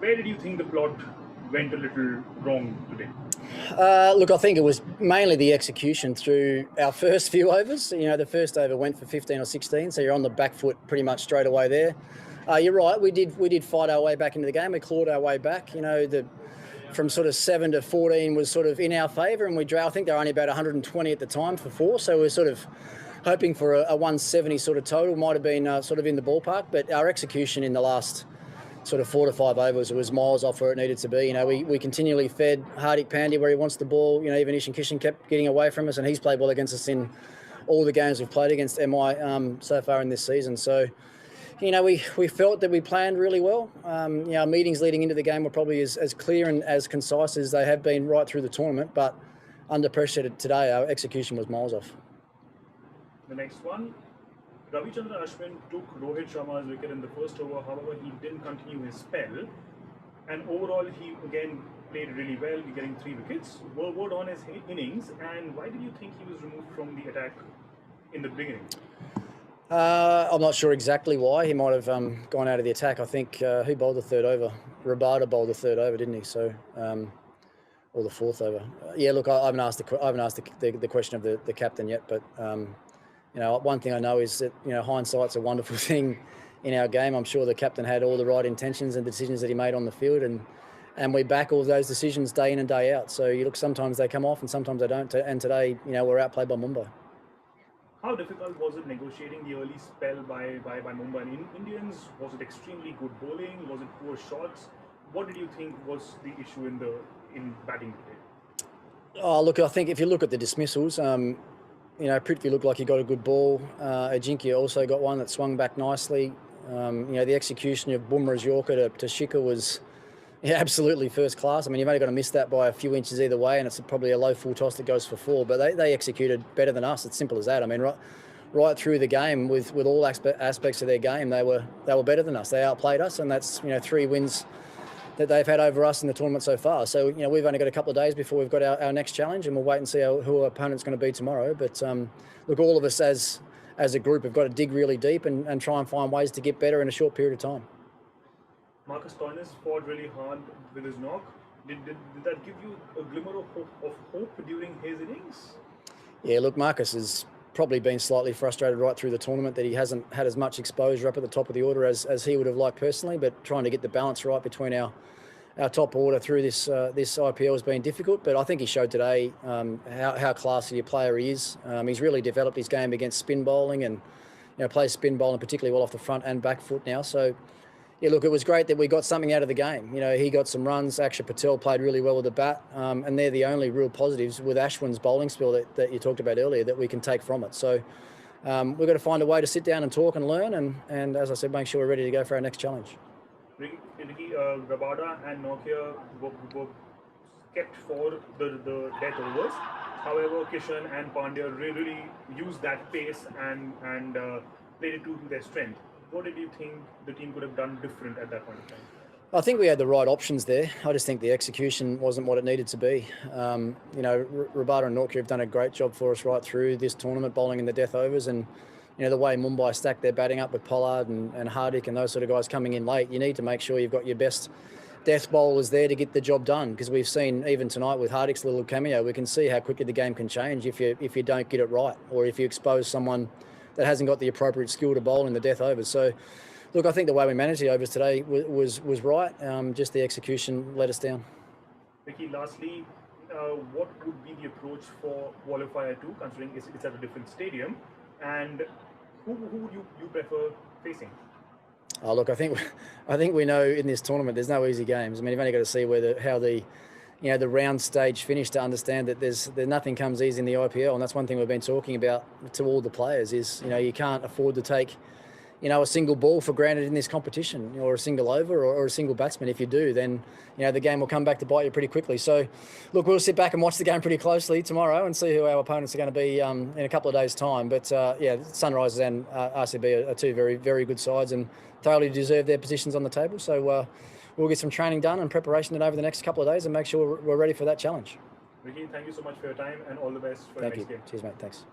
Where did you think the plot went a little wrong today? Look, I think it was mainly the execution through our first few overs. You know, the first over went for 15 or 16, so you're on the back foot pretty much straight away there. You're right. We did fight our way back into the game. We clawed our way back. You know, from sort of 7 to 14 was sort of in our favour, and I think they were only about 120 at the time for 4, so we're sort of hoping for a 170 sort of total. Might have been sort of in the ballpark, but our execution in the last sort of 4 to 5 overs was miles off where it needed to be. You know, we continually fed Hardik Pandya where he wants the ball. You know, even Ishan Kishan kept getting away from us, and he's played well against us in all the games we've played against MI so far in this season. So, you know, we felt that we planned really well. You know, our meetings leading into the game were probably as clear and as concise as they have been right through the tournament, but under pressure today, our execution was miles off. The next one, Ravichandran Ashwin took Rohit Sharma's wicket in the first over. However, he didn't continue his spell, and overall he again played really well, getting 3 wickets. Word on his innings, and why did you think he was removed from the attack in the beginning? I'm not sure exactly why. He might have gone out of the attack. I think who bowled the third over? Rabada bowled the third over, didn't he? So, or the fourth over. Yeah, look, I haven't asked the question of the captain yet, but you know, one thing I know is that, you know, hindsight's a wonderful thing in our game. I'm sure the captain had all the right intentions and decisions that he made on the field, and we back all those decisions day in and day out. So you look, sometimes they come off and sometimes they don't. And today, you know, we're outplayed by Mumbai. How difficult was it negotiating the early spell by Mumbai Indians? Was it extremely good bowling? Was it poor shots? What did you think was the issue in batting today? Oh, look, I think if you look at the dismissals, you know, Prithvi looked like he got a good ball. Ajinkya also got one that swung back nicely. You know, the execution of Bumrah's Yorker to Shikhar was absolutely first class. I mean, you've only got to miss that by a few inches either way, and it's probably a low full toss that goes for 4. But they executed better than us. It's simple as that. I mean, right through the game with all aspects of their game, they were better than us. They outplayed us, and that's, you know, 3 wins that they've had over us in the tournament so far. So, you know, we've only got a couple of days before we've got our next challenge, and we'll wait and see who our opponent's going to be tomorrow. But look, all of us as a group have got to dig really deep and try and find ways to get better in a short period of time. Marcus Stoinis fought really hard with his knock. Did that give you a glimmer of hope during his innings? Yeah, look, Marcus has probably been slightly frustrated right through the tournament that he hasn't had as much exposure up at the top of the order as he would have liked personally, but trying to get the balance right between our top order through this IPL has been difficult. But I think he showed today how classy a player he is. He's really developed his game against spin bowling, and, you know, plays spin bowling particularly well off the front and back foot now. So, yeah, look, it was great that we got something out of the game. You know, he got some runs. Akshar Patel played really well with the bat, and they're the only real positives with Ashwin's bowling spell that you talked about earlier that we can take from it. So we've got to find a way to sit down and talk and learn, and as I said, make sure we're ready to go for our next challenge. Rabada and Nokia were kept for the death overs. However, Kishan and Pandya really used that pace and played it to their strength. What did you think the team could have done different at that point in time? I think we had the right options there. I just think the execution wasn't what it needed to be. You know, Rabada and Nokia have done a great job for us right through this tournament, bowling in the death overs, and, you know, the way Mumbai stacked their batting up with Pollard and Hardik and those sort of guys coming in late, you need to make sure you've got your best death bowlers there to get the job done, because we've seen even tonight with Hardik's little cameo, we can see how quickly the game can change if you don't get it right, or if you expose someone that hasn't got the appropriate skill to bowl in the death overs. So, look, I think the way we managed the overs today was right. Just the execution let us down. Vicky, lastly, what would be the approach for qualifier 2, considering it's at a different stadium, and who would you prefer facing? Oh, look, I think we know in this tournament there's no easy games. I mean, you've only got to see how the round stage finished to understand that nothing comes easy in the IPL, and that's one thing we've been talking about to all the players is, you know, you can't afford to take, you know, a single ball for granted in this competition, or a single over or a single batsman. If you do, then, you know, the game will come back to bite you pretty quickly. So, look, we'll sit back and watch the game pretty closely tomorrow and see who our opponents are going to be in a couple of days' time. But, yeah, Sunrisers and RCB are 2 very, very good sides and thoroughly deserve their positions on the table. So we'll get some training done and preparation done over the next couple of days and make sure we're ready for that challenge. Vicky, thank you so much for your time and all the best for the next game. Cheers, mate. Thanks.